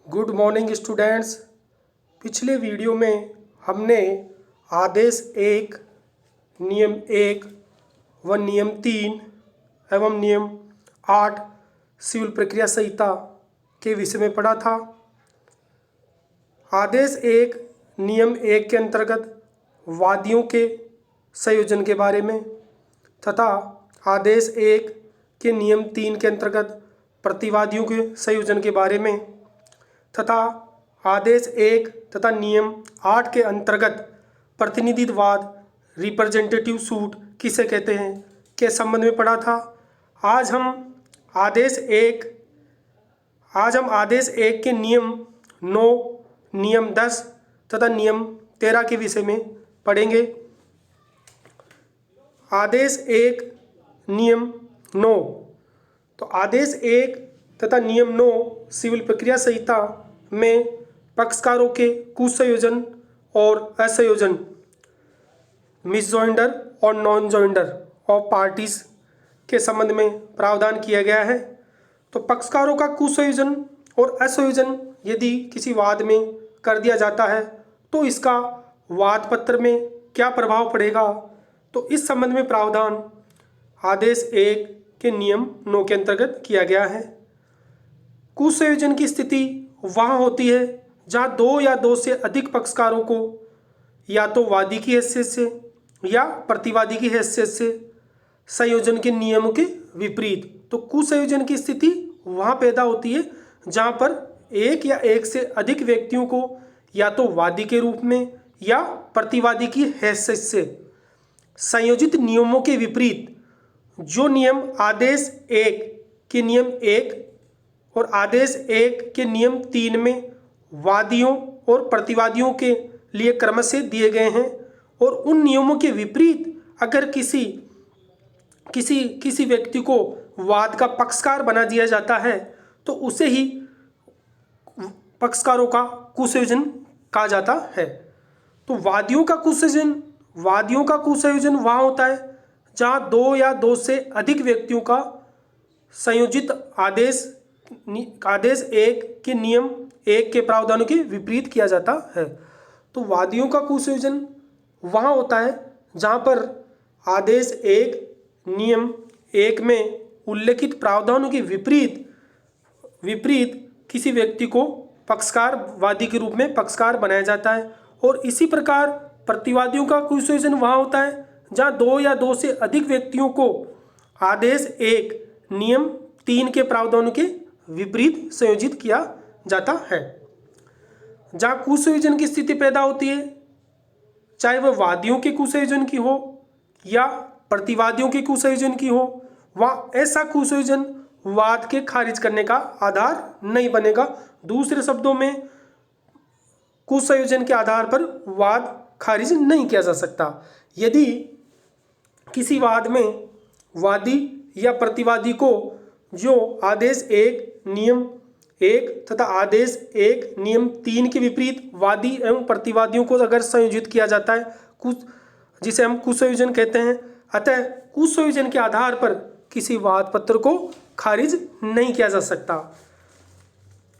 Good morning students. पिछले video में हमने आदेश 1, नियम 1 व नियम 3 एवं नियम 8 सिविल प्रक्रिया संहिता के विषय में पढ़ा था। आदेश 1 नियम 1 के अंतर्गत वादियों के संयोजन के बारे में तथा आदेश 1 के नियम 3 के अंतर्गत प्रतिवादियों के संयोजन के बारे में तथा आदेश 1 तथा नियम 8 के अंतर्गत प्रतिनिधित्ववाद रिप्रेजेंटेटिव सूट किसे कहते हैं के संबंध में पढ़ा था। आज हम आदेश 1 के नियम 9, नियम 10 तथा नियम 13 के विषय में पढ़ेंगे। आदेश 1 नियम 9। तो आदेश 1 तथा नियम 9 सिविल प्रक्रिया संहिता में पक्षकारों के कुसंयोजन और असंयोजन, मिसजॉइंडर और नॉन जॉइंडर ऑफ पार्टीज के संबंध में प्रावधान किया गया है। तो पक्षकारों का कुसंयोजन और असंयोजन यदि किसी वाद में कर दिया जाता है तो इसका वाद पत्र में क्या प्रभाव पड़ेगा, तो इस संबंध में प्रावधान आदेश 1 के नियम 9 के अंतर्गत किया गया है। कुसंयोजन की स्थिति वहाँ होती है जहाँ दो या दो से अधिक पक्षकारों को या तो वादी की हैसियत से या प्रतिवादी की हैसियत से संयोजन के नियमों के विपरीत। तो कुसंयोजन की स्थिति वहाँ पैदा होती है जहाँ पर एक या एक से अधिक व्यक्तियों को या तो वादी के रूप में या प्रतिवादी की हैसियत से संयोजित नियमों के विपरीत जो नियम आदेश 1 के नियम 1 और आदेश 1 के नियम 3 में वादियों और प्रतिवादियों के लिए क्रमशः दिए गए हैं, और उन नियमों के विपरीत अगर किसी व्यक्ति को वाद का पक्षकार बना दिया जाता है तो उसे ही पक्षकारों का कुसंयोजन कहा जाता है। तो वादियों का कुसंयोजन वहाँ होता है जहाँ दो या दो से अधिक व्यक्तियों का संयोजित आदेश 1 के नियम 1 के प्रावधानों के विपरीत किया जाता है। तो वादियों का कुसंयोजन वहाँ होता है जहाँ पर आदेश 1 नियम 1 में उल्लेखित प्रावधानों के विपरीत किसी व्यक्ति को वादी के रूप में पक्षकार बनाया जाता है। और इसी प्रकार प्रतिवादियों का कुसंयोजन वहाँ होता है जहाँ दो या दो से अधिक व्यक्तियों को आदेश 1 नियम 3 के प्रावधानों के विपरीत संयोजित किया जाता है। जहाँ कुसंयोजन की स्थिति पैदा होती है, चाहे वह वादियों के कुसंयोजन की हो या प्रतिवादियों के कुसंयोजन की हो, वहाँ ऐसा कुसंयोजन वाद के खारिज करने का आधार नहीं बनेगा। दूसरे शब्दों में कुसंयोजन के आधार पर वाद खारिज नहीं किया जा सकता। यदि किसी वाद में वादी या प्रतिवादी को जो आदेश 1 नियम 1 तथा आदेश 1 नियम 3 के विपरीत वादी एवं प्रतिवादियों को अगर संयोजित किया जाता है, जिसे हम कुसंयोजन कहते हैं, अतः कुसंयोजन के आधार पर किसी वाद पत्र को खारिज नहीं किया जा सकता।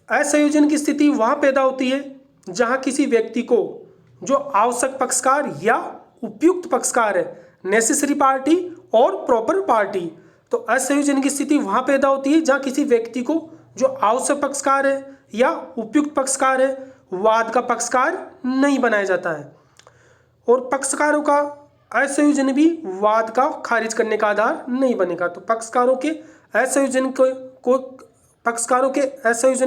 असंयोजन की स्थिति वहाँ पैदा होती है जहाँ किसी व्यक्ति को जो आवश्यक पक्षकार या उपयुक्त पक्षकार है, नेसेसरी पार्टी और प्रॉपर पार्टी। तो असंयोजन की स्थिति वहाँ पैदा होती है जहाँ किसी व्यक्ति को जो आवश्यक पक्षकार है या उपयुक्त पक्षकार है, वाद का पक्षकार नहीं बनाया जाता है। और पक्षकारों का असंयोजन भी वाद का खारिज करने का आधार नहीं बनेगा। तो पक्षकारों के असंयोजन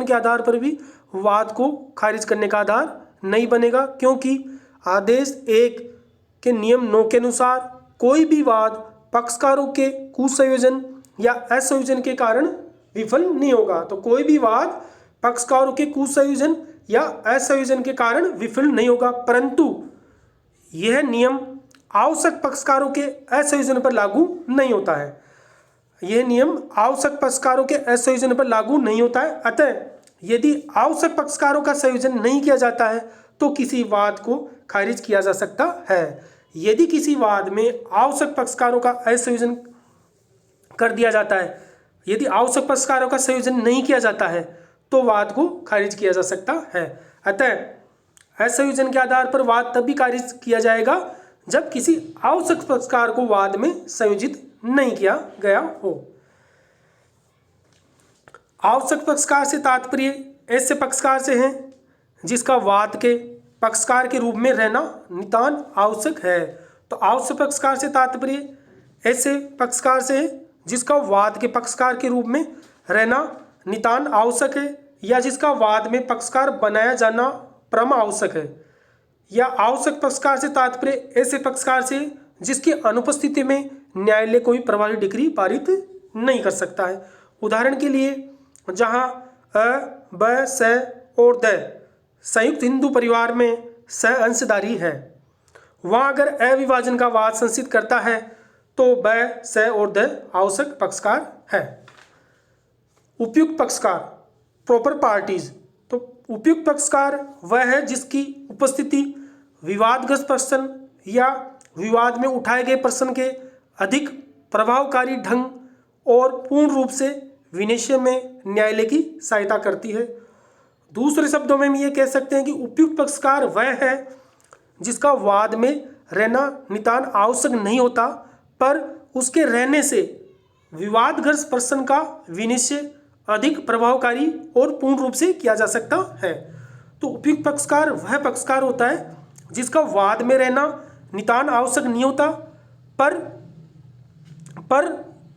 के आधार पर भी वाद को खारिज करने का आधार नहीं बनेगा, क्योंकि आदेश 1 के नियम 9 के अनुसार कोई भी वाद पक्षकारों के कुसंयोजन या असंयोजन के कारण विफल नहीं होगा। तो कोई भी वाद पक्षकारों के कुसंयोजन या असंयोजन के कारण विफल नहीं होगा, परंतु यह नियम आवश्यक पक्षकारों के असंयोजन पर लागू नहीं होता है। यह नियम आवश्यक पक्षकारों के असंयोजन पर लागू नहीं होता है। अतः यदि आवश्यक पक्षकारों का संयोजन नहीं किया जाता है तो किसी वाद को खारिज किया जा सकता है। यदि किसी वाद में आवश्यक पक्षकारों का असंयोजन कर दिया जाता है, यदि आवश्यक पक्षकारों का संयोजन नहीं किया जाता है तो वाद को खारिज किया जा सकता है। अतः असंयोजन के आधार पर वाद तब भी खारिज किया जाएगा जब किसी आवश्यक पक्षकार को वाद में संयोजित नहीं किया गया हो। आवश्यक पक्षकार से तात्पर्य ऐसे पक्षकार से है जिसका वाद के पक्षकार के रूप में रहना नितांत आवश्यक है। तो आवश्यक पक्षकार से तात्पर्य ऐसे पक्षकार से है जिसका वाद के पक्षकार के रूप में रहना नितांत आवश्यक है, या जिसका वाद में पक्षकार बनाया जाना परम आवश्यक है। या आवश्यक पक्षकार से तात्पर्य ऐसे पक्षकार से जिसकी अनुपस्थिति में न्यायालय कोई प्रभावी डिक्री पारित नहीं कर सकता है। उदाहरण के लिए जहाँ अ, ब, स और द संयुक्त हिंदू परिवार में स अंशधारी है, वहाँ अगर अविभाजन का वाद संसिद्ध करता है तो ब, स और द आवश्यक पक्षकार है। उपयुक्त पक्षकार प्रॉपर पार्टीज। तो उपयुक्त पक्षकार वह है जिसकी उपस्थिति विवादग्रस्त प्रश्न या विवाद में उठाए गए प्रश्न के अधिक प्रभावकारी ढंग और पूर्ण रूप से विनिश्चय में न्यायालय की सहायता करती है। दूसरे शब्दों में हम ये कह सकते हैं कि उपयुक्त पक्षकार वह है जिसका वाद में रहना नितांत आवश्यक नहीं होता, पर उसके रहने से विवादग्रस्त प्रश्न का विनिश्चय अधिक प्रभावकारी और पूर्ण रूप से किया जा सकता है। तो उपयुक्त पक्षकार वह पक्षकार होता है जिसका वाद में रहना नितांत आवश्यक नहीं होता, पर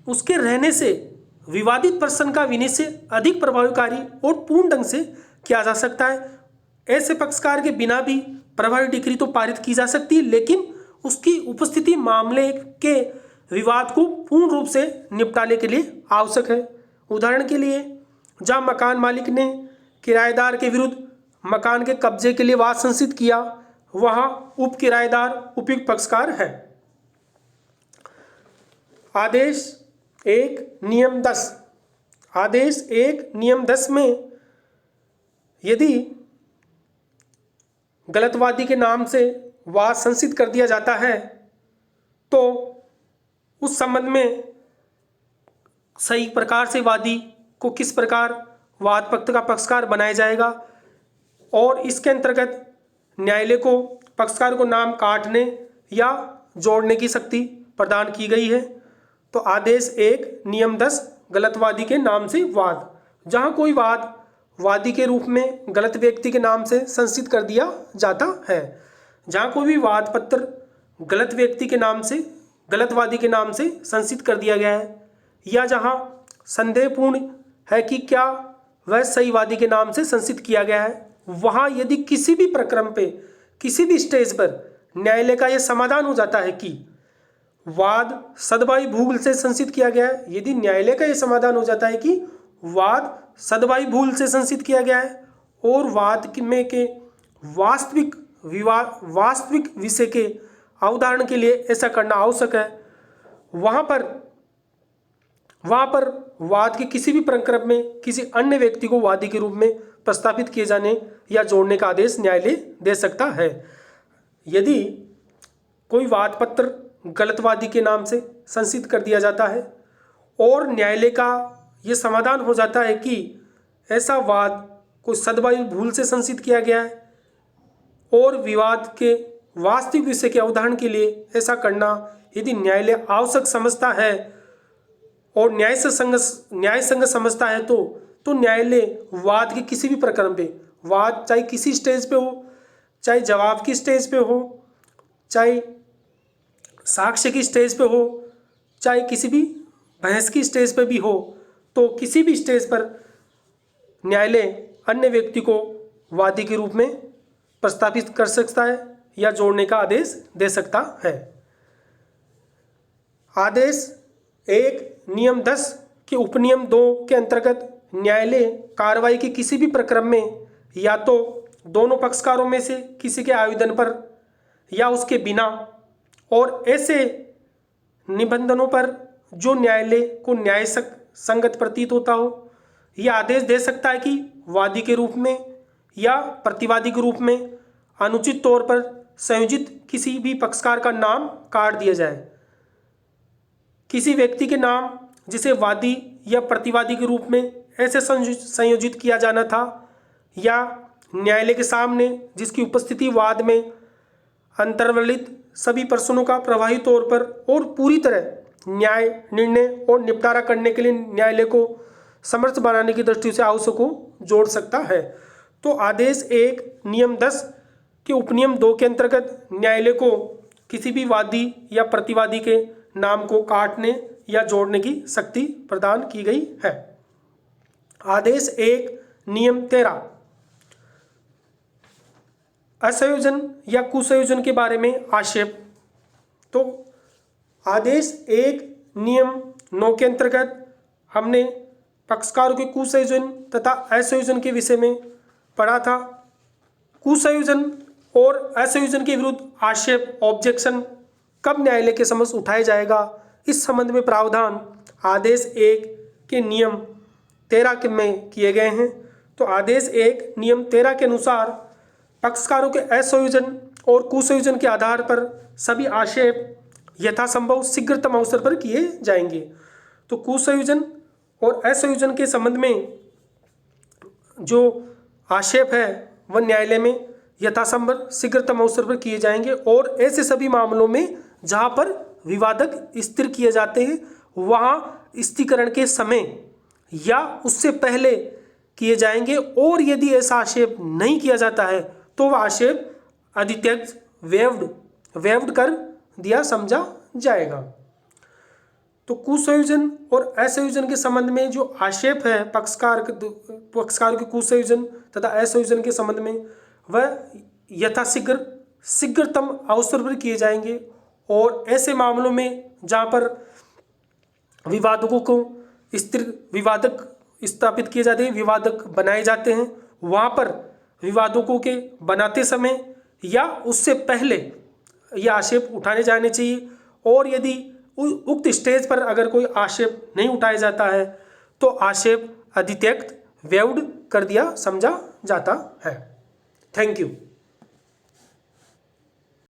उसके रहने से विवादित प्रश्न का विनिश्चय अधिक प्रभावकारी और पूर्ण ढंग से किया जा सकता है। ऐसे पक्षकार के बिना भी प्रभावी डिक्री तो पारित की जा सकती है, लेकिन उसकी उपस्थिति मामले के विवाद को पूर्ण रूप से निपटाने के लिए आवश्यक है। उदाहरण के लिए जहाँ मकान मालिक ने किराएदार के विरुद्ध मकान के कब्जे के लिए वाद संसिद्ध किया, वहाँ उप किराएदार उपयुक्त पक्षकार है। आदेश 1 नियम 10। आदेश 1 नियम 10 में यदि गलतवादी के नाम से वाद संसिद्ध कर दिया जाता है तो उस संबंध में सही प्रकार से वादी को किस प्रकार वाद पक्ष का पक्षकार बनाया जाएगा, और इसके अंतर्गत न्यायालय को पक्षकार को नाम काटने या जोड़ने की शक्ति प्रदान की गई है। तो आदेश 1 नियम 10 गलतवादी के नाम से वाद। जहाँ कोई वाद वादी के रूप में गलत व्यक्ति के नाम से संसिद्ध कर दिया जाता है, जहाँ कोई भी वाद पत्र गलत व्यक्ति के नाम से गलतवादी के नाम से संसिद्ध कर दिया गया है, या जहाँ संदेहपूर्ण है कि क्या वह सही वादी के नाम से संसिद्ध किया गया है, वहाँ यदि किसी भी प्रक्रम पे किसी भी स्टेज पर न्यायालय का यह समाधान हो जाता है कि वाद सद्भावी भूल से संसिद्ध किया गया है, यदि न्यायालय का यह समाधान हो जाता है कि वाद सद्भावी भूल से संसिद्ध किया गया है और वाद में के वास्तविक विषय के अवधारण के लिए ऐसा करना आवश्यक है, वहाँ पर वाद के किसी भी प्रक्रम में किसी अन्य व्यक्ति को वादी के रूप में प्रस्तावित किए जाने या जोड़ने का आदेश न्यायालय दे सकता है। यदि कोई वाद पत्र गलतवादी के नाम से संसिद्ध कर दिया जाता है और न्यायालय का ये समाधान हो जाता है कि ऐसा वाद कोई सद्भावी भूल से संसिद्ध किया गया है और विवाद के वास्तविक विषय के अवधारण के लिए ऐसा करना यदि न्यायालय आवश्यक समझता है और न्याय संगत समझता है तो न्यायालय वाद के किसी भी प्रकरण पे, वाद चाहे किसी स्टेज पे हो, चाहे जवाब की स्टेज पे हो, चाहे साक्ष्य की स्टेज पे हो, चाहे किसी भी बहस की स्टेज पे भी हो, तो किसी भी स्टेज पर न्यायालय अन्य व्यक्ति को वादी के रूप में प्रस्तावित कर सकता है या जोड़ने का आदेश दे सकता है। आदेश 1 नियम 10 के उपनियम 2 के अंतर्गत न्यायालय कार्रवाई के किसी भी प्रक्रम में या तो दोनों पक्षकारों में से किसी के आवेदन पर या उसके बिना और ऐसे निबंधनों पर जो न्यायालय को न्याय संगत प्रतीत होता हो, यह आदेश दे सकता है कि वादी के रूप में या प्रतिवादी के रूप में अनुचित तौर पर संयोजित किसी भी पक्षकार का नाम काट दिया जाए। किसी व्यक्ति के नाम जिसे वादी या प्रतिवादी के रूप में ऐसे संयोजित किया जाना था या न्यायालय के सामने जिसकी उपस्थिति वाद में अंतर्वलित सभी प्रश्नों का प्रभावी तौर पर और पूरी तरह न्याय निर्णय और निपटारा करने के लिए न्यायालय को समर्थ बनाने की दृष्टि से आवश्यक को जोड़ सकता है। तो आदेश 1 नियम 10 के उपनियम 2 के अंतर्गत न्यायालय को किसी भी वादी या प्रतिवादी के नाम को काटने या जोड़ने की शक्ति प्रदान की गई है। आदेश 1 नियम 13 असंयोजन या कुसंयोजन के बारे में आक्षेप। तो आदेश 1 नियम 9 के अंतर्गत हमने पक्षकारों के कुसंयोजन तथा असंयोजन के विषय में पढ़ा था। कुसंयोजन और असंयोजन के विरुद्ध आक्षेप ऑब्जेक्शन कब न्यायालय के समक्ष उठाया जाएगा, इस संबंध में प्रावधान आदेश 1 के नियम 13 में किए गए हैं। तो आदेश 1 नियम 13 के अनुसार पक्षकारों के असंयोजन और कुसंयोजन के आधार पर सभी आक्षेप यथासंभव शीघ्रतम अवसर पर किए जाएंगे। तो कुसंयोजन और असंयोजन के संबंध में जो आक्षेप है वह न्यायालय में यथासंभव शीघ्रतम अवसर पर किए जाएंगे और ऐसे सभी मामलों में जहां पर विवादक स्थिर किए जाते हैं वहां स्थिरीकरण के समय या उससे पहले किए जाएंगे और यदि ऐसा आक्षेप नहीं किया जाता है तो वह आक्षेप अधित्यक्ष वेव्ड कर दिया समझा जाएगा। तो कुसंयोजन और असंयोजन के संबंध में जो आक्षेप है पक्षकार के कुसंयोजन तथा असंयोजन के संबंध में वह यथाशीघ्र शीघ्रतम अवसर पर किए जाएंगे और ऐसे मामलों में जहां पर विवादकों को विवादक स्थापित किए जाते हैं, विवादक बनाए जाते हैं, वहां पर विवादकों के बनाते समय या उससे पहले यह आक्षेप उठाने जाने चाहिए और यदि उक्त स्टेज पर अगर कोई आक्षेप नहीं उठाया जाता है तो आक्षेप अधित्यक्ष वेव्ड कर दिया समझा जाता है। Thank you.